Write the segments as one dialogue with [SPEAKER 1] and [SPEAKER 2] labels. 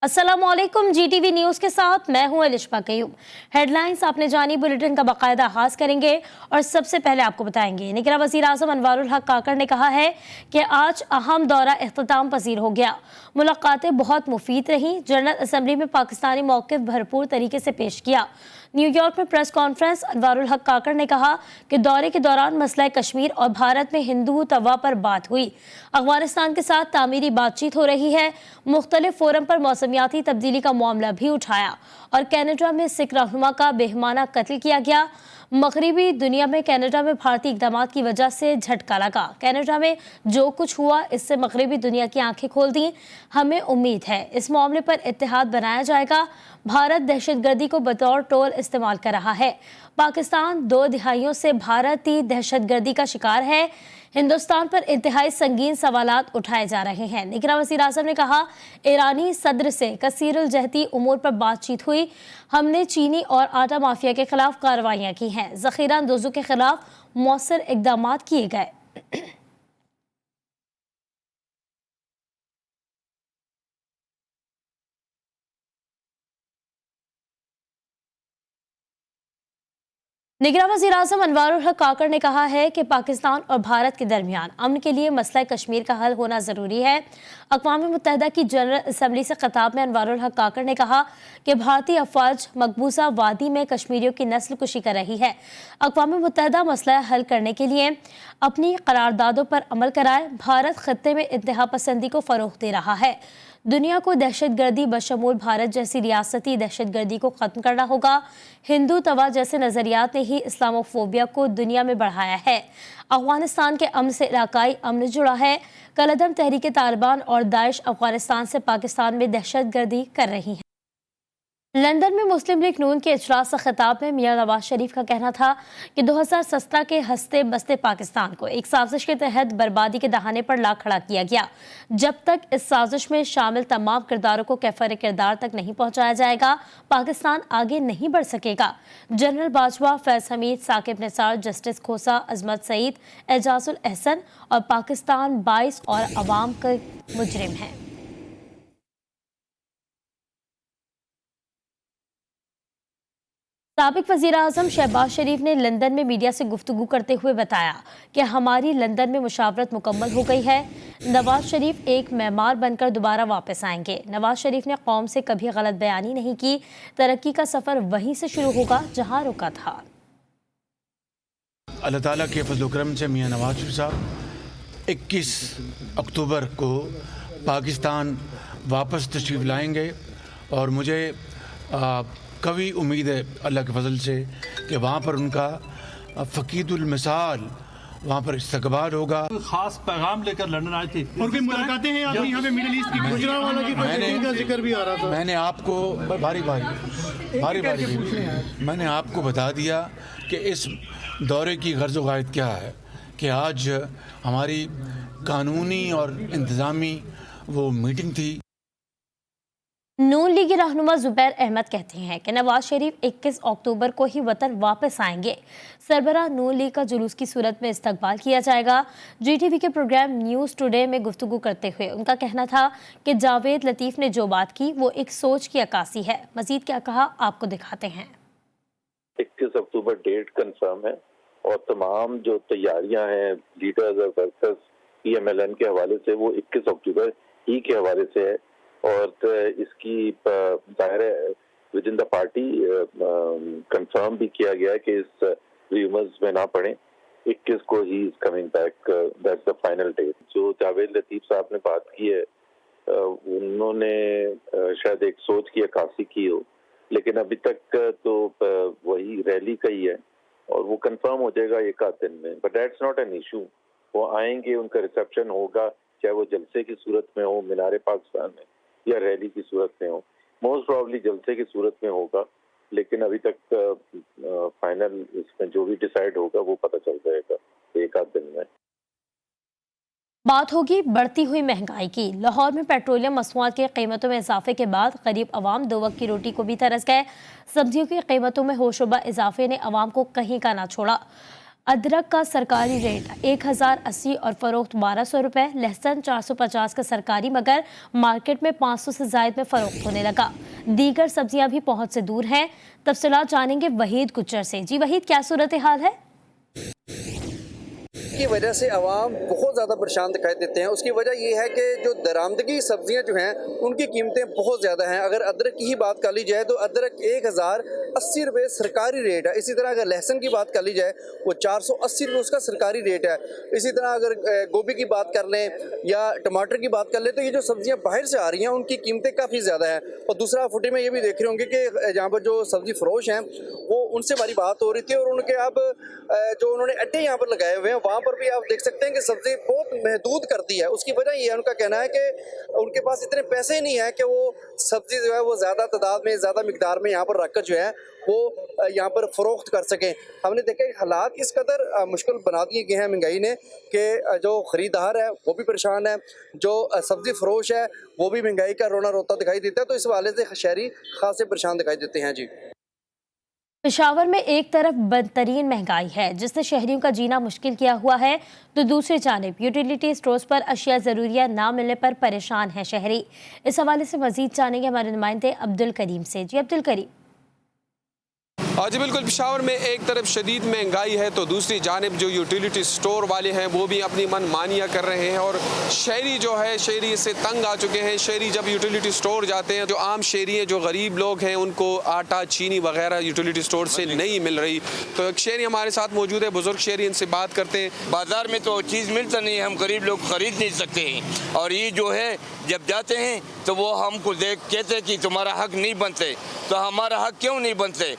[SPEAKER 1] अस्सलामुअलैकुम, GTV news के साथ मैं हूं अलिशा कयूम। हेडलाइंस आपने जानी, बुलेटिन का बाकायदा आगाज करेंगे और सबसे पहले आपको बताएंगे निगरां वज़ीर आज़म अनवारुल हक काकड़ ने कहा है कि आज अहम दौरा इख्तिताम पजीर हो गया। मुलाकातें बहुत मुफीद रहीं। जनरल असम्बली में पाकिस्तानी मौक़िफ़ भरपूर तरीके से पेश किया। न्यूयॉर्क में प्रेस कॉन्फ्रेंस अनवारुल हक काकड़ ने कहा कि दौरे के दौरान मसला कश्मीर और भारत में हिंदू तवा पर बात हुई। अफगानिस्तान के साथ तामीरी बातचीत हो रही है। मुख्तलिफ फोरम पर मौसमियाती तब्दीली का मामला भी उठाया और कनाडा में सिख रहनुमा का बेहमाना कत्ल किया गया। मगरबी दुनिया में कनाडा में भारतीय इक़दाम की वजह से झटका लगा। कनाडा में जो कुछ हुआ इससे मगरबी दुनिया की आंखें खोल दी। हमें उम्मीद है इस मामले पर इत्तेहाद बनाया जाएगा। भारत दहशतगर्दी को बतौर टोल इस्तेमाल कर रहा है। पाकिस्तान 2 दिहाइयों से भारतीय दहशतगर्दी का शिकार है। हिंदुस्तान पर इंतहाई संगीन सवालात उठाए जा रहे हैं। निगरां वज़ीर आज़म ने कहा, ईरानी सदर से कसीरुल जहती उमूर पर बातचीत हुई। हमने चीनी और आटा माफिया के खिलाफ कार्रवाइयाँ की हैं। ज़ख़ीरा अंदोज़ों के खिलाफ मौसर इक़दाम किए गए। निगरां वज़ीर आज़म अनवारुल हक काकड़ ने कहा है कि पाकिस्तान और भारत के दरमियान अमन के लिए मसला कश्मीर का हल होना ज़रूरी है। अक़वाम मुत्तहिदा की जनरल असम्बली से खिताब में अनवारुल हक काकड़ ने कहा कि भारतीय अफ़वाज मकबूजा वादी में कश्मीरियों की नस्ल कुशी कर रही है। अक़वाम मुत्तहिदा मसला हल करने के लिए अपनी करारदादों पर अमल कराए। भारत खत्ते में इंतहा पसंदी को फ़रोग़ दे रहा है। दुनिया को दहशतगर्दी बशमूल भारत जैसी रियासती दहशतगर्दी को ख़त्म करना होगा। हिंदू तवा जैसे नज़रियात ने ही इस्लामोफोबिया को दुनिया में बढ़ाया है। अफ़गानिस्तान के अमन से इलाकाई अमन जुड़ा है। कलअदम तहरीक तालिबान और दाइश अफ़गानिस्तान से पाकिस्तान में दहशतगर्दी कर रही हैं। लंदन में मुस्लिम लीग नून के इजलास से खिताब में मियां नवाज शरीफ का कहना था कि 2017 के हंसते बसते पाकिस्तान को एक साजिश के तहत बर्बादी के दहाने पर ला खड़ा किया गया। जब तक इस साजिश में शामिल तमाम किरदारों को कैफर किरदार तक नहीं पहुंचाया जाएगा, पाकिस्तान आगे नहीं बढ़ सकेगा। जनरल बाजवा, फैज हमीद, साकिब निसार, जस्टिस खोसा, अजमत सईद, एजाजुल एहसन और पाकिस्तान 22 और अवाम के मुजरिम हैं। साबिक वज़ीर आज़म शहबाज शरीफ ने लंदन में मीडिया से गुफ्तगू करते हुए बताया कि हमारी लंदन में मुशावरत मुकम्मल हो गई है। नवाज शरीफ एक मेहमान बनकर दोबारा वापस आएंगे। नवाज शरीफ ने कौम से कभी गलत बयानी नहीं की। तरक्की का सफ़र वहीं से शुरू होगा जहां रुका था।
[SPEAKER 2] अल्लाह ताला के फज़ल करम से मियां नवाज शरीफ साहब 21 अक्टूबर को पाकिस्तान वापस तशरीफ़ लाएंगे और मुझे कभी उम्मीद है अल्लाह के फजल से कि वहाँ पर उनका फ़कीदुल मिसाल वहाँ पर इस्तकबाल होगा।
[SPEAKER 3] खास पैगाम लेकर लंदन आए थे
[SPEAKER 4] और भी मुलाकातें हैं आपने यहाँ पे मिडिल ईस्ट की गुजरांवाला की का जिक्र भी आ रहा था।
[SPEAKER 2] मैंने आपको बारी मैंने आपको बता दिया कि इस दौरे की गर्ज़ गायत क्या है कि आज हमारी कानूनी और इंतज़ामी वो मीटिंग थी।
[SPEAKER 1] नून लीग रहनुमा ज़ुबैर अहमद कहते हैं कि नवाज शरीफ 21 अक्टूबर को ही वतन वापस आएंगे। सरबराह नून लीग का जुलूस की सूरत में इस्तकबाल किया जाएगा। GTV के प्रोग्राम न्यूज़ टुडे में गुफ्तगू करते हुए उनका कहना था कि जावेद लतीफ़ ने जो बात की वो एक सोच की अक्कासी है। मजीद क्या कहा, आपको दिखाते हैं।
[SPEAKER 5] 21 अक्टूबर डेट कंफर्म है और तमाम जो तैयारियां हैं लीडर्स और वर्कर्स PMLN के हवाले से वो 21 अक्टूबर ही के हवाले से है और इसकी ज़ाहिर है with in the party confirm भी किया गया है कि इस र्यूमर्स में ना पड़े। 21 को he is coming back, that's the final date. जो जावेद लतीफ़ साहब ने बात की है उन्होंने शायद एक सोच की अक्कासी की हो, लेकिन अभी तक तो वही रैली का ही है और वो कंफर्म हो जाएगा एक आध दिन में। But that's not an issue. वो आएंगे, उनका रिसेप्शन होगा, चाहे वो जलसे की सूरत में हो मीनारे पाकिस्तान में या रैली की सूरत में हो। मोस्ट प्रॉब्ली जलसे की सूरत में होगा, लेकिन अभी तक फाइनल इसमें जो भी डिसाइड होगा वो पता चल जाएगा एक आध दिन में।
[SPEAKER 1] बात होगी बढ़ती हुई महंगाई की। लाहौर में पेट्रोलियम मसनूआत की कीमतों में इजाफे के बाद गरीब अवाम 2 वक्त की रोटी को भी तरस गए। सब्जियों की कीमतों में होशरुबा इजाफे ने अवाम को कहीं का ना छोड़ा। अदरक का सरकारी रेट 1080 और फरोख्त 1200 रुपए, लहसुन 450 का सरकारी मगर मार्केट में 500 से जायद में फरोख्त होने लगा। दीगर सब्जियां भी पहुंच से दूर हैं। तफसीलात जानेंगे वहीद गुज्जर से। जी वहीद, क्या सूरत हाल है?
[SPEAKER 6] की वजह से आवाम बहुत ज़्यादा परेशान दिखाई देते हैं। उसकी वजह ये है कि जो दरामदगी सब्जियां जो हैं उनकी कीमतें बहुत ज़्यादा हैं। अगर अदरक की ही बात कर ली जाए तो अदरक 1080 रुपये सरकारी रेट है। इसी तरह अगर लहसुन की बात कर ली जाए वो 480 रुपये उसका सरकारी रेट है। इसी तरह अगर गोभी की बात कर लें या टमाटर की बात कर लें तो ये जो सब्जियां बाहर से आ रही हैं उनकी कीमतें काफ़ी ज़्यादा हैं। और दूसरा फुटेज में ये भी देख रहे होंगे कि जहाँ पर जो सब्जी फरोश हैं वो उनसे हमारी बात हो रही थी और उनके अब जो उन्होंने अड्डे यहाँ पर लगाए हुए हैं वहाँ पर भी आप देख सकते हैं कि सब्जी बहुत महदूद कर दी है। उसकी वजह ये है, उनका कहना है कि उनके पास इतने पैसे नहीं है कि वो सब्जी जो है वो ज़्यादा तादाद में ज़्यादा मिकदार में यहाँ पर रखकर जो है वो यहाँ पर फ़रोख्त कर सकें। हमने देखा कि हालात इस कदर मुश्किल बना दिए गए हैं महंगाई ने कि जो ख़रीदार है वो भी परेशान है, जो सब्ज़ी फरोश है वो भी महंगाई का रोना रोता दिखाई देता है। तो इस हवाले से शहरी खासे परेशान दिखाई देते हैं। जी,
[SPEAKER 1] पेशावर में एक तरफ बदतरीन महंगाई है जिसने शहरियों का जीना मुश्किल किया हुआ है, तो दूसरी जानिब यूटिलिटी स्टोर्स पर अशिया ज़रूरिया ना मिलने पर परेशान है शहरी। इस हवाले से मजीद जानेंगे हमारे नुमाइंदे अब्दुल करीम से। जी अब्दुल करीम।
[SPEAKER 7] जी बिल्कुल, पेशावर में एक तरफ शदीद महंगाई है तो दूसरी जानिब जो यूटिलिटी स्टोर वाले हैं वो भी अपनी मनमानियाँ कर रहे हैं और शहरी जो है शहरी इससे तंग आ चुके हैं। शहरी जब यूटिलिटी स्टोर जाते हैं, जो आम शहरी हैं, जो गरीब लोग हैं, उनको आटा चीनी वगैरह यूटिलिटी स्टोर से नहीं मिल रही। तो एक शहरी हमारे साथ मौजूद है, बुजुर्ग शहरी, इनसे बात करते हैं।
[SPEAKER 8] बाजार में तो चीज़ मिलता नहीं है, हम गरीब लोग खरीद नहीं सकते हैं और ये जो है जब जाते हैं तो वो हमको देख कहते हैं कि तुम्हारा हक नहीं बनते। तो हमारा हक क्यों नहीं बनते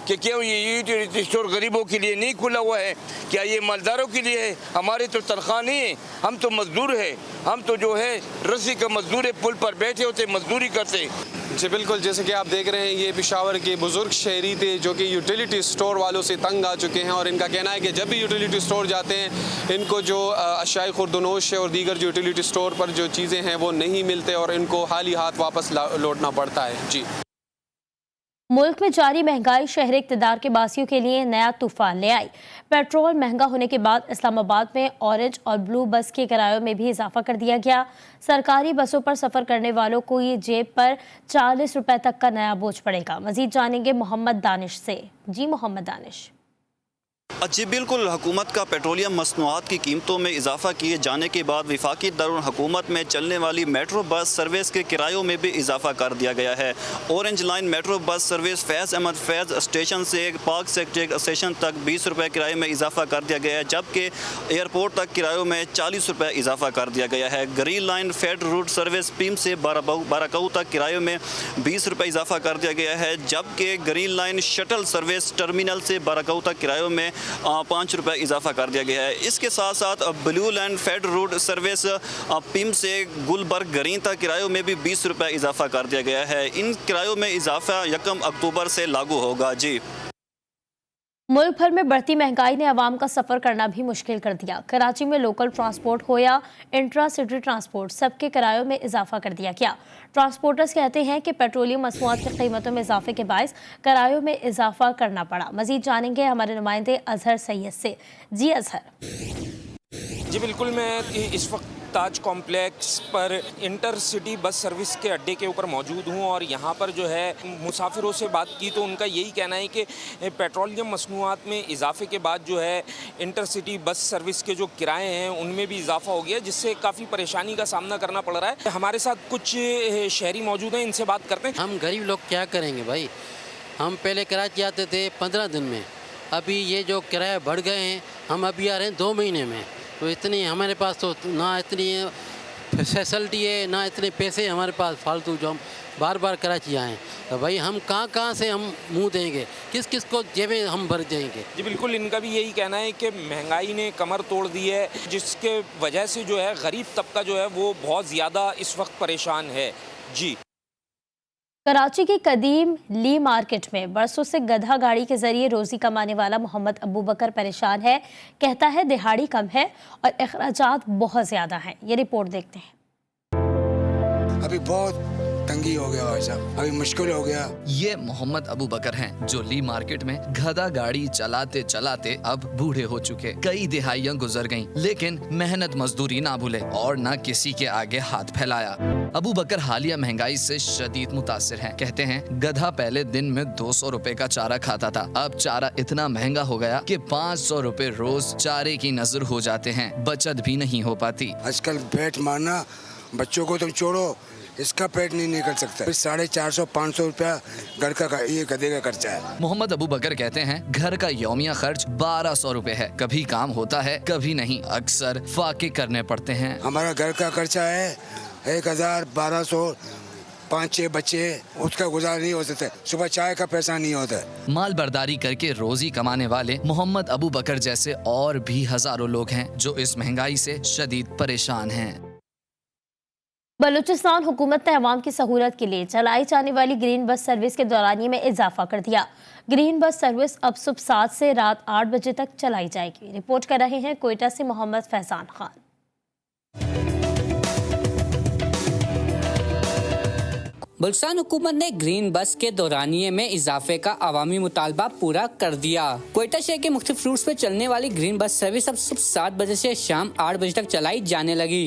[SPEAKER 8] कि क्यों ये यूटिलिटी स्टोर गरीबों के लिए नहीं खुला हुआ है? क्या ये मालदारों के लिए है? हमारी तो तनख्वाह नहीं है, हम तो मजदूर है, हम तो जो है रस्सी का मजदूर है, पुल पर बैठे होते मजदूरी करते।
[SPEAKER 7] जी बिल्कुल, जैसे कि आप देख रहे हैं ये पेशावर के बुजुर्ग शहरी थे जो कि यूटिलिटी स्टोर वालों से तंग आ चुके हैं और इनका कहना है कि जब भी यूटिलिटी स्टोर जाते हैं इनको जो अशियाए खुर्दनोश है और दीगर यूटिलिटी स्टोर पर जो चीज़ें हैं वो नहीं मिलते और इनको खाली हाथ वापस लौटना पड़ता है। जी,
[SPEAKER 1] मुल्क में जारी महंगाई शहर इक़्तिदार के बासियों के लिए नया तूफान ले आई। पेट्रोल महंगा होने के बाद इस्लामाबाद में ऑरेंज और ब्लू बस के किरायों में भी इजाफा कर दिया गया। सरकारी बसों पर सफ़र करने वालों को ये जेब पर 40 रुपए तक का नया बोझ पड़ेगा। मजीद जानेंगे मोहम्मद दानिश से। जी मोहम्मद दानिश।
[SPEAKER 9] जी बिल्कुल, हुकूमत का पेट्रोलियम मसनूआत की कीमतों में इजाफा किए जाने के बाद वफाकी दारुल हुकूमत में चलने वाली मेट्रो बस सर्विस के किरायों में भी इजाफा कर दिया गया है। Orange line metro bus service Faiz Ahmed Faiz station से पार्क सेक्रेटरीट स्टेशन तक 20 रुपये किराए में इजाफा कर दिया गया है, जबकि एयरपोर्ट तक किरायों में 40 रुपये इजाफा कर दिया गया है। Green line fade route service PIMS से बाराकाऊ तक किरायों में 20 रुपये इजाफा कर दिया गया है, जबकि green line shuttle service terminal से बाराकाऊ तक किरायों में 5 रुपये इजाफा कर दिया गया है। इसके साथ साथ blue line fade route service पिम से गुलबर्ग ग्रीन तक किरायों में भी 20 रुपये इजाफा कर दिया गया है। इन किरायों में इजाफा 1 अक्टूबर से लागू होगा। जी,
[SPEAKER 1] मुल्क भर में बढ़ती महंगाई ने आवाम का सफ़र करना भी मुश्किल कर दिया। कराची में लोकल ट्रांसपोर्ट हो या इंट्रा सिटी ट्रांसपोर्ट, सबके किरायों में इजाफा कर दिया गया। ट्रांसपोर्टर्स कहते हैं कि पेट्रोलियम मसनूआत की कीमतों में इजाफे के बायस किरायों में इजाफा करना पड़ा। मजीद जानेंगे हमारे नुमाइंदे अजहर सैयद से। जी अजहर।
[SPEAKER 10] जी बिल्कुल, मैं इस वक्त ताज कॉम्प्लेक्स पर इंटर सिटी बस सर्विस के अड्डे के ऊपर मौजूद हूँ और यहाँ पर जो है मुसाफिरों से बात की तो उनका यही कहना है कि पेट्रोलियम मसनूआत में इजाफे के बाद जो है इंटर सिटी बस सर्विस के जो किराए हैं उनमें भी इजाफा हो गया, जिससे काफ़ी परेशानी का सामना करना पड़ रहा है। हमारे साथ कुछ शहरी मौजूद हैं, इनसे बात करते हैं।
[SPEAKER 11] हम गरीब लोग क्या करेंगे भाई, हम पहले कराची आते थे 15 दिन में, अभी ये जो किराए बढ़ गए हैं, हम अभी आ रहे हैं 2 महीने में। तो इतनी हमारे पास तो ना इतनी फैसिलिटी है ना इतने पैसे हमारे पास फालतू जो हम बार बार कराची आएँ। तो भाई हम कहाँ से हम मुंह देंगे, किस किस को जेबें हम भर जाएंगे।
[SPEAKER 10] जी बिल्कुल, इनका भी यही कहना है कि महंगाई ने कमर तोड़ दी है, जिसके वजह से जो है गरीब तबका जो है वो बहुत ज़्यादा इस वक्त परेशान है। जी,
[SPEAKER 1] कराची की कदीम ली मार्केट में बरसों से गधा गाड़ी के जरिए रोजी कमाने वाला मोहम्मद अबू बकर परेशान है। कहता है दिहाड़ी कम है और अखराजात बहुत ज्यादा हैं। ये रिपोर्ट देखते हैं।
[SPEAKER 12] अभी बहुत तंगी हो गया भाई साहब, अभी मुश्किल हो गया।
[SPEAKER 13] ये मोहम्मद अबू बकर हैं जो ली मार्केट में गधा गाड़ी चलाते चलाते अब बूढ़े हो चुके। कई दिहाइयां गुजर गईं, लेकिन मेहनत मजदूरी ना भूले और न किसी के आगे हाथ फैलाया। अबू बकर हालिया महंगाई से शदीद मुतासिर हैं। कहते हैं गधा पहले दिन में 200 रुपए का चारा खाता था, अब चारा इतना महंगा हो गया कि 500 रुपए रोज चारे की नजर हो जाते हैं, बचत भी नहीं हो पाती।
[SPEAKER 12] आजकल पेट मारना, बच्चों को तुम छोड़ो, इसका पेट नहीं निकल सकता। 450-500 रुपया घर का ये गधे का खर्चा है।
[SPEAKER 13] मोहम्मद अबू बकर कहते हैं घर का यौमिया खर्च 1200 रुपए है। कभी काम होता है कभी नहीं, अक्सर फाके करने पड़ते हैं।
[SPEAKER 12] हमारा घर का खर्चा है 1000-1200, 5-6 बच्चे, उसका गुजार नहीं हो सकता। सुबह चाय का पैसा नहीं होता।
[SPEAKER 13] माल बर्दारी करके रोजी कमाने वाले मोहम्मद अबू बकर जैसे और भी हजारों लोग हैं जो इस महंगाई से शदीद परेशान हैं।
[SPEAKER 1] बलूचिस्तान हुकूमत ने अवाम की सहूलत के लिए चलाई जाने वाली ग्रीन बस सर्विस के दौरानिये में इजाफा कर दिया। ग्रीन बस सर्विस अब सुबह 7 से रात 8 बजे तक चलाई जाएगी। रिपोर्ट कर रहे हैं कोयटा से मोहम्मद फैजान खान।
[SPEAKER 14] बलूचिस्तान हुकूमत ने ग्रीन बस के दौरानिये में इजाफे का अवामी मुतालबा पूरा कर दिया। कोयटा शहर के मुख्तलिफ रूट्स पे चलने वाली ग्रीन बस सर्विस अब सुबह 7 बजे से शाम 8 बजे तक चलाई जाने लगी।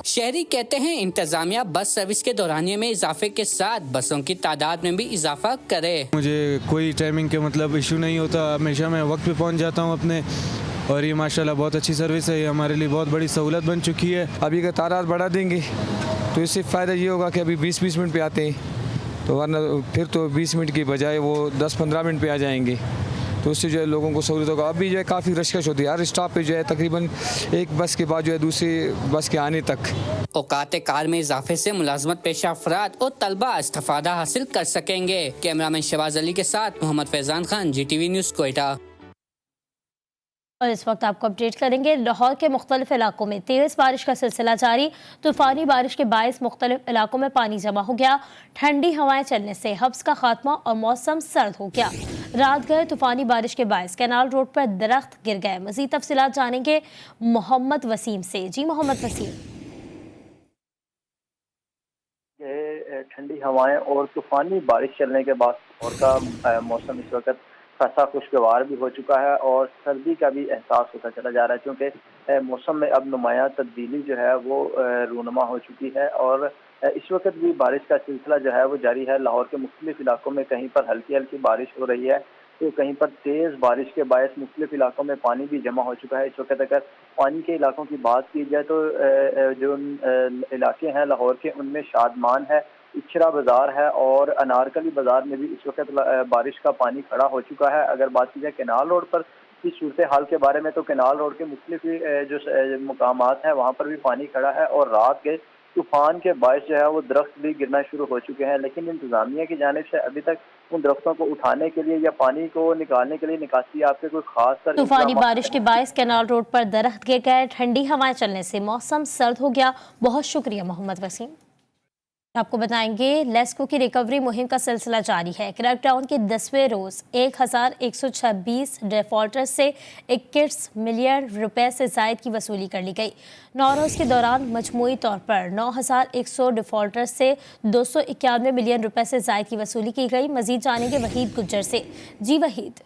[SPEAKER 14] शहरी कहते हैं इंतजामिया बस सर्विस के दौरानिये में इजाफे के साथ बसों की तादाद में भी इजाफा करे।
[SPEAKER 15] मुझे कोई टाइमिंग के मतलब इशू नहीं होता, हमेशा मैं वक्त पे पहुंच जाता हूं अपने, और ये माशाल्लाह बहुत अच्छी सर्विस है। ये हमारे लिए बहुत बड़ी सहूलत बन चुकी है। अभी का तादाद बढ़ा देंगे तो इससे फ़ायदा ये होगा कि अभी 20-20 मिनट पे आते हैं, तो वरना फिर तो 20 मिनट की बजाय वो 10-15 मिनट पे आ जाएंगे, तो उससे जो है लोगों को सहूलत होगा। अभी जो है काफ़ी रशकश होती है, हर स्टॉप पे जो है तकरीबन एक बस के बाद जो है दूसरी बस के आने तक।
[SPEAKER 14] औकात कार में इजाफे से मुलाजमत पेशा अफराद और तलबा इस्तिफादा हासिल कर सकेंगे। कैमरामैन शहबाज अली के साथ मोहम्मद फैजान खान, GTV न्यूज़ कोयटा।
[SPEAKER 1] और इस वक्त आपको अपडेट करेंगे। लाहौर के मुख्तलिफ इलाकों में तेज़ बारिश का सिलसिला जारी। तूफानी बारिश के बायस मुख्तलिफ इलाकों में पानी जमा हो गया। ठंडी हवाएं चलने से हब्स का खात्मा और मौसम सर्द हो गया। रात गए तूफानी बारिश के बायस कैनाल रोड पर दरख्त गिर गए। मज़ीद तफसीलात जानेंगे मोहम्मद वसीम से। जी मोहम्मद वसीम।
[SPEAKER 16] ठंडी हवाएं और तूफानी बारिश चलने के बाद और का मौसम इस वक्त खासा खुशगवार भी हो चुका है और सर्दी का भी एहसास होता चला जा रहा है, क्योंकि मौसम में अब नुमाया तब्दीली जो है वो रूनुमा हो चुकी है। और इस वक्त भी बारिश का सिलसिला जो है वो जारी है। लाहौर के मुख्तलिफ इलाकों में कहीं पर हल्की हल्की बारिश हो रही है, तो कहीं पर तेज़ बारिश के बायस मुख्तलिफ इलाकों में पानी भी जमा हो चुका है। इस वक्त अगर पानी के इलाकों की बात की जाए तो जो इलाके हैं लाहौर के, उनमें शादमान है, इचरा बाजार है और अनारकली बाजार में भी इस वक्त बारिश का पानी खड़ा हो चुका है। अगर बात की जाए केनाल रोड पर की सूरत हाल के बारे में, तो केनाल रोड के मुख्तलिफ जो मुकामात हैं वहाँ पर भी पानी खड़ा है और रात के तूफान के बायस जो है वो दरख्त भी गिरना शुरू हो चुके हैं, लेकिन इंतजामिया की जानिब से अभी तक उन दरख्तों को उठाने के लिए या पानी को निकालने के लिए निकासी आपके कोई खास
[SPEAKER 1] तूफानी बारिश के बायस केनाल रोड पर दरख्त गिर गए। ठंडी हवाएं चलने से मौसम सर्द हो गया। बहुत शुक्रिया मोहम्मद वसीम। आपको बताएंगे लेस्को की रिकवरी मुहिम का सिलसिला जारी है। क्रैकडाउन के 10वें रोज़ 1126 डिफॉल्टर्स से 21 मिलियन रुपए से ज़ायद की वसूली कर ली गई। 9 रोज़ के दौरान मजमूई तौर पर 9100 डिफॉल्टर्स से 291 मिलियन रुपए से ज़ायद की वसूली की गई। मजीद जानेंगे वहीद गुज्जर से। जी वहीद।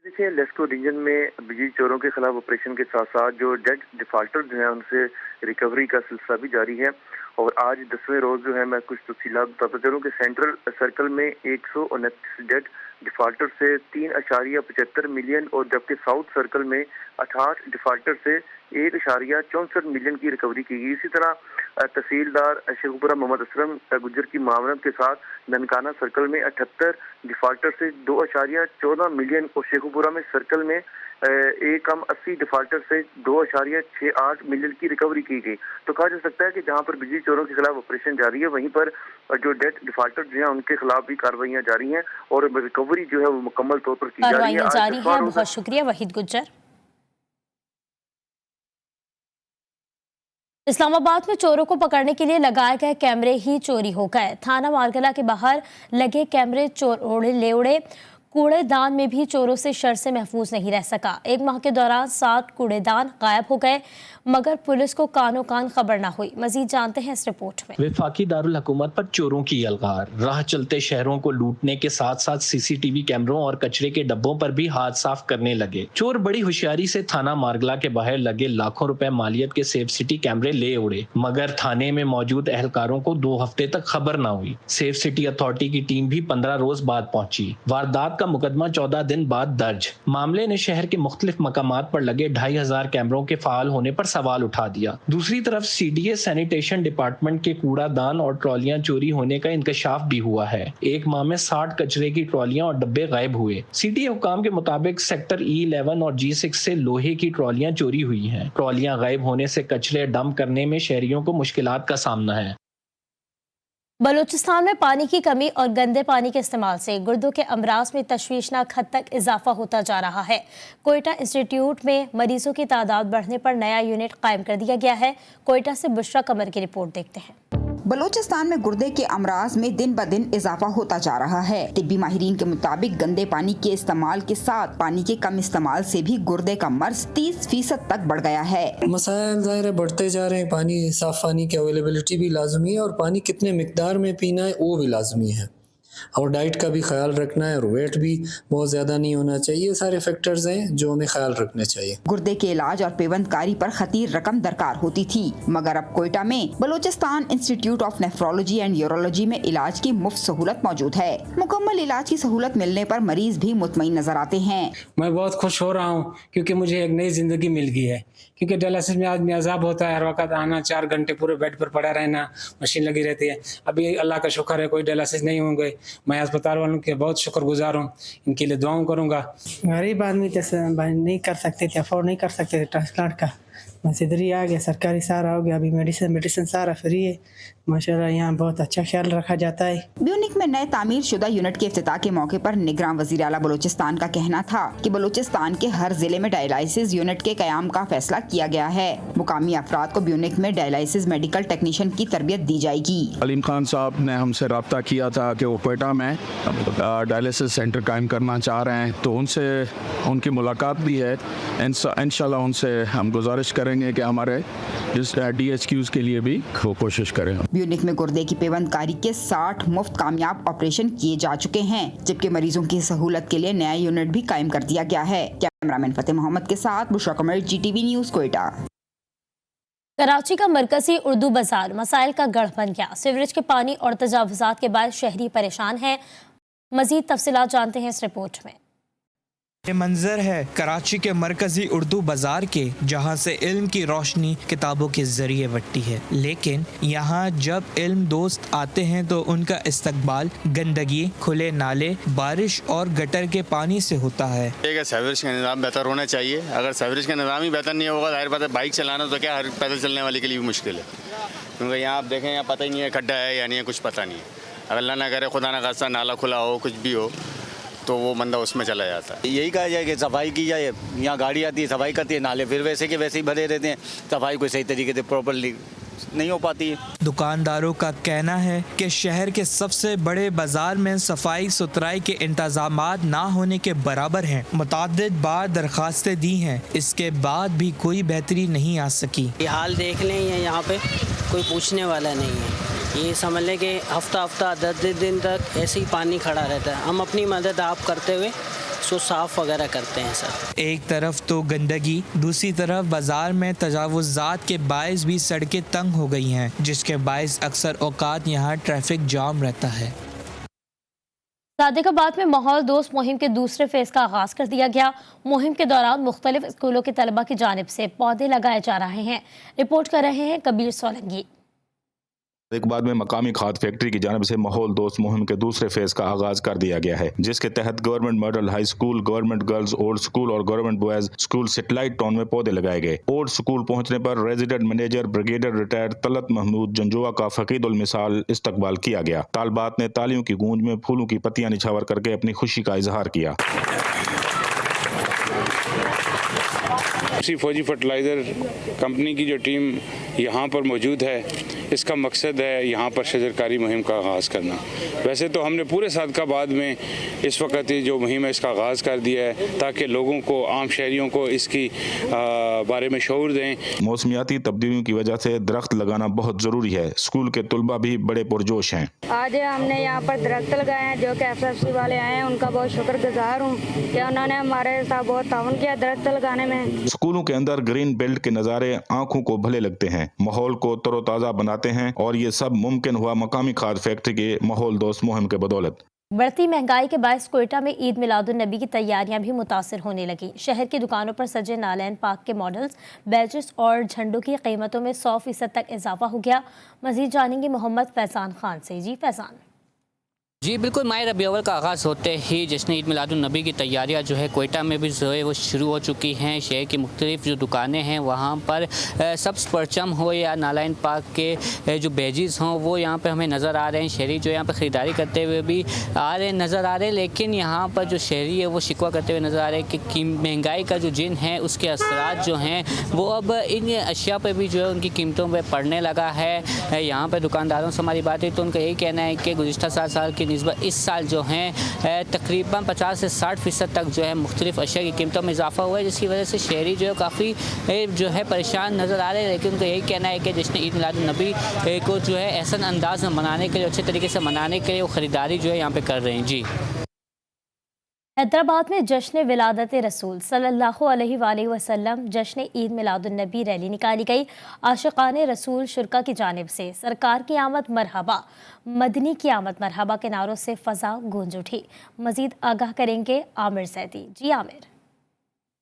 [SPEAKER 17] देखिए, लेस्को रीजन में बिजली चोरों के खिलाफ ऑपरेशन के साथ साथ जो डेड डिफॉल्टर जो है उनसे रिकवरी का सिलसिला भी जारी है। और आज 10वें रोज़ जो है मैं कुछ तफसीलात बताता चलूँ कि सेंट्रल सर्कल में 129 डेड डिफॉल्टर से 3.75 मिलियन और जबकि साउथ सर्कल में 68 डिफॉल्टर से 1.64 मिलियन की रिकवरी की गई। इसी तरह तहसीलदार शेखुपुरा मोहम्मद असलम गुज्जर की मामलत के साथ ननकाना सर्कल में 78 डिफॉल्टर से 2.14 मिलियन और शेखुपुरा में सर्कल में 80 डिफॉल्टर से 2.68 मिलियन की रिकवरी की गई। तो कहा जा सकता है कि जहां पर बिजली चोरों के खिलाफ ऑपरेशन जारी है, वहीं पर जो डेड डिफॉल्टर जो है उनके खिलाफ भी कार्रवाइयां जारी हैं और रिकवरी जो है वो मुकम्मल तौर पर की जा रही है।
[SPEAKER 1] बहुत शुक्रिया वहीद गुज्जर। इस्लामाबाद में चोरों को पकड़ने के लिए लगाए गए कैमरे ही चोरी हो गए। थाना मारगला के बाहर लगे कैमरे चोर ले उड़े। कूड़ेदान में भी चोरों से शर से महफूज नहीं रह सका। एक माह के दौरान 60 कूड़ेदान गायब हो गए, मगर पुलिस को कानो कान खबर न हुई। मजीद जानते हैं इस रिपोर्ट में।
[SPEAKER 18] वफाकी दारुल हुकूमत पर चोरों की यलगार। राह चलते शहरों को लूटने के साथ साथ सीसीटीवी कैमरों और कचरे के डब्बों पर भी हाथ साफ करने लगे। चोर बड़ी होशियारी से थाना मारगला के बाहर लगे लाखों रुपए मालियत के सेफ सिटी कैमरे ले उड़े, मगर थाने में मौजूद एहलकारों को 2 हफ्ते तक खबर न हुई। सेफ सिटी अथॉरिटी की टीम भी 15 रोज बाद पहुंची। वारदात का मुकदमा 14 दिन बाद दर्ज। मामले ने शहर के मुख्तलिफ मकामात पर लगे 2500 कैमरों के फाल होने पर सवाल उठा दिया। दूसरी तरफ सीडीए सैनिटेशन डिपार्टमेंट के कूड़ादान और ट्रॉलियां चोरी होने का इंकशाफ भी हुआ है। एक माह में 60 कचरे की ट्रॉलियां और डब्बे गायब हुए। सीडीए हुकाम के मुताबिक सेक्टर E11 और G6 से लोहे की ट्रॉलियां चोरी हुई हैं। ट्रॉलियां गायब होने से कचरे डंप करने में शहरियों को मुश्किलात का सामना है।
[SPEAKER 1] बलूचिस्तान में पानी की कमी और गंदे पानी के इस्तेमाल से गुर्दों के अमराज में तशवीशनाक हद तक इजाफा होता जा रहा है। कोयटा इंस्टीट्यूट में मरीजों की तादाद बढ़ने पर नया यूनिट कायम कर दिया गया है। कोयटा से बुशरा कमर की रिपोर्ट देखते हैं।
[SPEAKER 19] बलूचिस्तान में गुर्दे के अमराज में दिन ब दिन इजाफा होता जा रहा है। तिब्बी माहिरीन के मुताबिक गंदे पानी के इस्तेमाल के साथ पानी के कम इस्तेमाल से भी गुर्दे का मर्ज 30% तक बढ़ गया है।
[SPEAKER 20] मसाइल ज़ाहिर है बढ़ते जा रहे हैं। पानी, साफ पानी की अवेलेबिलिटी भी लाजमी है और पानी कितने मिकदार में पीना है वो भी लाजमी है, और डाइट का भी ख्याल रखना है, और वेट भी बहुत ज़्यादा नहीं होना चाहिए। सारे फैक्टर्स हैं जो हमें ख्याल रखने चाहिए।
[SPEAKER 19] गुर्दे के इलाज और पेवंदकारी पर खतीर रकम दरकार होती थी, मगर अब कोयटा में Balochistan institute of nephrology and urology में इलाज की मुफ्त सहूलत मौजूद है। मुकम्मल इलाज की सहूलत मिलने पर मरीज भी मुतमईन नजर आते हैं।
[SPEAKER 21] मैं बहुत खुश हो रहा हूँ क्योंकि मुझे एक नई जिंदगी मिल गई है। क्योंकि डायलिसिस में आदमी अजाब होता है, हर वक्त आना, 4 घंटे पूरे बेड पर पड़ा रहना, मशीन लगी रहती है। अभी अल्लाह का शुक्र है कोई डायलिसिस नहीं होंगे। मैं अस्पताल वालों के बहुत शुक्रगुजार हूँ, इनके लिए दुआओं करूँगा।
[SPEAKER 22] गरीब आदमी जैसे नहीं कर सकते थे, अफोर्ड नहीं कर सकते थे ट्रांसप्लांट का, बस इधर ही आ गया, सरकारी सारा हो गया। अभी मेडिसिन सारा फ्री है माशाल्लाह। यहाँ बहुत अच्छा ख्याल रखा जाता है।
[SPEAKER 19] ब्यूनिक में नए तामीर शुदा यूनिट के इफ्तिताह के मौके पर निगरान वज़ीर आला बलूचिस्तान का कहना था कि बलूचिस्तान के हर जिले में डायलिसिस यूनिट के कयाम का फैसला किया गया है। मुकामी अफराद को ब्यूनिक में डायलिसिस मेडिकल टेक्नीशियन की तरबियत दी जाएगी।
[SPEAKER 23] अलीम खान साहब ने हमसे रब्ता किया था कि वो कोयटा में डायलिसिस सेंटर कायम करना चाह रहे हैं, तो उनसे उनकी मुलाकात भी है। इंशाल्लाह उनसे हम गुजारिश करेंगे कि हमारे इस DHQs के लिए भी वो कोशिश करें।
[SPEAKER 19] ब्यूनिक में गुर्दे की पेवंदकारी के 60 मुफ्त कामयाब ऑपरेशन किए जा चुके हैं, जबकि मरीजों की सहूलत के लिए नया यूनिट भी कायम कर दिया गया है। कैमरामैन फतेह मोहम्मद के साथ बुशरा कमर, GTV न्यूज़, कोयटा।
[SPEAKER 1] कराची का मरकजी उर्दू बाजार मसाइल का गढ़ बन गया। सीवरेज के पानी और तजावुजात के बाद शहरी परेशान हैं। मजीद तफसीलात जानते हैं इस रिपोर्ट में।
[SPEAKER 24] ये मंजर है कराची के मरकजी उर्दू बाजार के, जहाँ से इल्म की रोशनी किताबों के जरिए बढ़ती है। लेकिन यहाँ जब इल्म दोस्त आते हैं तो उनका इस्तकबाल गंदगी, खुले नाले, बारिश और गटर के पानी से होता है।
[SPEAKER 25] सीवरेज का निज़ाम बेहतर होना चाहिए। अगर सीवरेज का निज़ाम ही बेहतर नहीं होगा, जाहिर बात है बाइक चलाना तो क्या हर पैदल चलने वाले के लिए भी मुश्किल है। क्योंकि यहाँ आप देखें, यहाँ पता ही नहीं है खड्डा है या नहीं है, कुछ पता नहीं है। अगर अल्लाह ना करे, खुदा ना खास्ता, नाला खुला हो, कुछ भी हो, तो वो बंदा उसमें चला जाता है। यही कहा जाए कि सफाई की जाए। यहाँ गाड़ी आती है, सफाई करती है, नाले फिर वैसे के वैसे ही भरे रहते हैं। सफाई कोई सही तरीके से प्रॉपरली नहीं हो पाती है।
[SPEAKER 24] दुकानदारों का कहना है कि शहर के सबसे बड़े बाजार में सफाई सुथराई के इंतजामात ना होने के बराबर हैं। मुतअद्दिद बार दरखास्तें दी हैं, इसके बाद भी कोई बेहतरी नहीं आ सकी।
[SPEAKER 26] ये हाल देख लें, यहाँ पे कोई पूछने वाला नहीं है। ये समझ लें कि हफ्ता 10 दिन तक ऐसे ही पानी खड़ा रहता है। हम अपनी मदद आप करते हुए उसको साफ वगैरह करते हैं सर।
[SPEAKER 24] एक तरफ तो गंदगी, दूसरी तरफ बाजार में तजावुजात के बायस भी सड़कें तंग हो गई हैं, जिसके बायस अक्सर औकात यहाँ ट्रैफिक जाम रहता है।
[SPEAKER 1] सादिकाबाद में माहौल दोस्त मुहिम के दूसरे फेज का आगाज कर दिया गया। मुहिम के दौरान मुख्तलिफ स्कूलों के तलबा की जानिब से पौधे लगाए जा रहे हैं। रिपोर्ट कर रहे हैं कबीर सोलंकी।
[SPEAKER 27] सादिकाबाद में मकामी खाद फैक्ट्री की जानिब से माहौल दोस्त मुहिम के दूसरे फेज का आगाज कर दिया गया है, जिसके तहत government model high school, government girls old school और government boys school satellite town में पौधे लगाए गए। ओल्ड स्कूल पहुंचने पर resident manager brigadier retired Talat Mahmood Janjua का फकीदुल मिसाल इस्तकबाल किया गया। तालबात ने तालियों की गूंज में फूलों की पत्तियां निछावर करके अपनी खुशी का इजहार किया।
[SPEAKER 28] फौजी फर्टिलाइज़र कंपनी की जो टीम यहाँ पर मौजूद है,
[SPEAKER 2] इसका मकसद है यहाँ पर शजरकारी मुहिम का आगाज़ करना। वैसे तो हमने पूरे सादकाबाद में इस वक्त ये जो मुहिम है इसका आगाज़ कर दिया है ताकि लोगों को, आम शहरियों को इसकी बारे में शऊर दें।
[SPEAKER 27] मौसमियाती तब्दीलियों की वजह से दरख्त लगाना बहुत ज़रूरी है। स्कूल के तलबा भी बड़े पुरजोश हैं।
[SPEAKER 3] आज हमने यहाँ पर दरख्त लगाए हैं, जो कि FFC वाले आए हैं, उनका बहुत शुक्रगुजार हूँ कि उन्होंने हमारे साथ बहुत ताउन किया दरख्त लगाने में।
[SPEAKER 27] स्कूलों के अंदर ग्रीन बेल्ट के नज़ारे आंखों को भले लगते हैं, माहौल को तरोताज़ा बनाते हैं और ये सब मुमकिन हुआ मकामी खाद फैक्ट्री के माहौल दोस्त मुहिम के बदौलत।
[SPEAKER 1] बढ़ती महंगाई के बायस कोयटा में ईद मिलादुन नबी की तैयारियां भी मुतासिर होने लगी। शहर की दुकानों पर सजे नालैन पाक के मॉडल्स, बैजेस और झंडों की कीमतों में 100% तक इजाफा हो गया। मजीद जानेंगे मोहम्मद फैजान खान से। जी फैजान।
[SPEAKER 14] जी बिल्कुल, माह रबी अव्वल का आगाज़ होते ही जश्न ईद मिलादुन नबी की तैयारियां जो है कोयटा में भी जो है वो शुरू हो चुकी हैं। शहर की मुख्तलिफ जो दुकानें हैं वहाँ पर सब्ज़ परचम हो या नालाइन पाक के जो बैजेस हों वो यहाँ पे हमें नज़र आ रहे हैं। शहरी जो यहाँ पे ख़रीदारी करते हुए भी नज़र आ रहे हैं, लेकिन यहाँ पर जो शहरी है वो शिकवा करते हुए नज़र आ रहे हैं कि महंगाई का जो जिन है उसके असरात जो हैं वो अब इन अशिया पर भी जो है उनकी कीमतों पर पड़ने लगा है। यहाँ पर दुकानदारों से हमारी बात है तो उनका यही कहना है कि गुज़िश्ता 7 साल की निस्बत इस साल जो हैं तकरीबन 50 से 60% तक जो है मुख्तलिफ अशिया की कीमतों में इजाफा हुआ है, जिसकी वजह से शहरी जो है काफ़ी जो है परेशान नज़र आ रहे हैं। लेकिन उनका यही कहना है कि जश्न ईद मिलादुन नबी को जो है एहसन अंदाज में मनाने के लिए, अच्छे तरीके से मनाने के लिए वो ख़रीदारी जो है यहाँ पे कर रहे हैं। जी
[SPEAKER 1] हैदराबाद में जश्न विलादत रसूल सल्लल्लाहु अलैहि वसल्लम जश्न ईद मिलादुन नबी रैली निकाली गई। आशिकाने रसूल शुरका की जानिब से सरकार की आमद मरहबा, मदनी की आमद मरहबा के नारों से फ़ज़ा गूंज उठी। मज़ीद आगाह करेंगे आमिर सैदी। जी आमिर।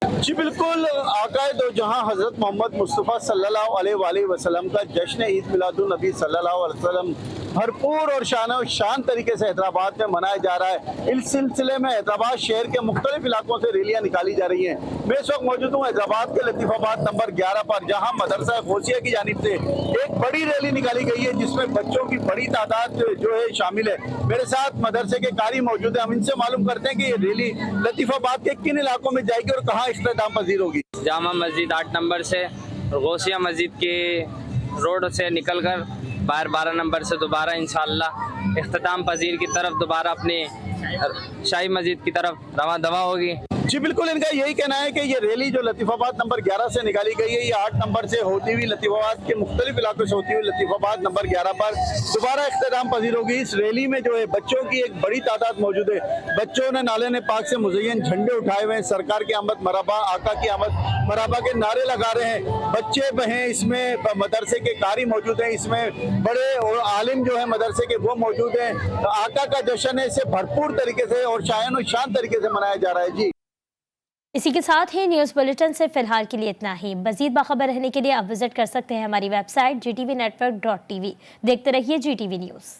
[SPEAKER 4] जी बिल्कुल, आकाए दो जहां हज़रत मोहम्मद मुस्तफ़ा सल्लल्लाहु अलैहि वसल्लम का जश्न ईद मिलादुन नबी सल्लल्लाहु अलैहि वसल्लम भरपूर और शान तरीके से हैदराबाद में मनाया जा रहा है। इस सिलसिले में हैदराबाद शहर के मुख्तलिफ इलाकों से रैलियाँ निकाली जा रही हैं। मैं इस वक्त मौजूद हूँ हैदराबाद के लतीफ़ाबाद नंबर 11 पर, जहाँ मदरसा गौसिया की जानिब से एक बड़ी रैली निकाली गई है जिसमें बच्चों की बड़ी तादाद जो है शामिल है। मेरे साथ मदरसे के कारी मौजूद है, हम इनसे मालूम करते हैं कि ये रैली लतीफ़ाबाद के किन इलाकों में जाएगी और कहाँ इख्तिताम पजीर होगी।
[SPEAKER 5] जामा मस्जिद 8 नंबर से और गौसिया मस्जिद के रोड से निकलकर बाहर 12 नंबर से दोबारा इंशाअल्लाह इख्तिताम पजीर की तरफ दोबारा अपनी शाही मस्जिद की तरफ रवा दवा होगी।
[SPEAKER 4] जी बिल्कुल, इनका यही कहना है कि ये रैली जो लतीफ़ाबाद नंबर 11 से निकाली गई है, ये 8 नंबर से होती हुई लतीफ़ाबाद के मुख्तलिफ इलाकों से होती हुई लतीफ़ाबाद नंबर 11 पर दोबारा इख्तिताम पजीर होगी। इस रैली में जो है बच्चों की एक बड़ी तादाद मौजूद है। बच्चों ने नाले पाक से मुज़य्यन झंडे उठाए हुए हैं, सरकार की आमद मरहबा, आका की आमद मरहबा के नारे लगा रहे हैं। बच्चे बहें इसमें मदरसे के कारी मौजूद हैं, इसमें बड़े और आलिम जो है मदरसे के वो मौजूद हैं। आका का जश्न है, इसे भरपूर तरीके से और शान तरीके से मनाया जा रहा है। जी
[SPEAKER 1] इसी के साथ ही न्यूज़ बुलेटिन से फिलहाल के लिए इतना ही। मज़ीद बाखबर रहने के लिए आप विजिट कर सकते हैं हमारी वेबसाइट GTVnetwork.tv। देखते रहिए GTV न्यूज़।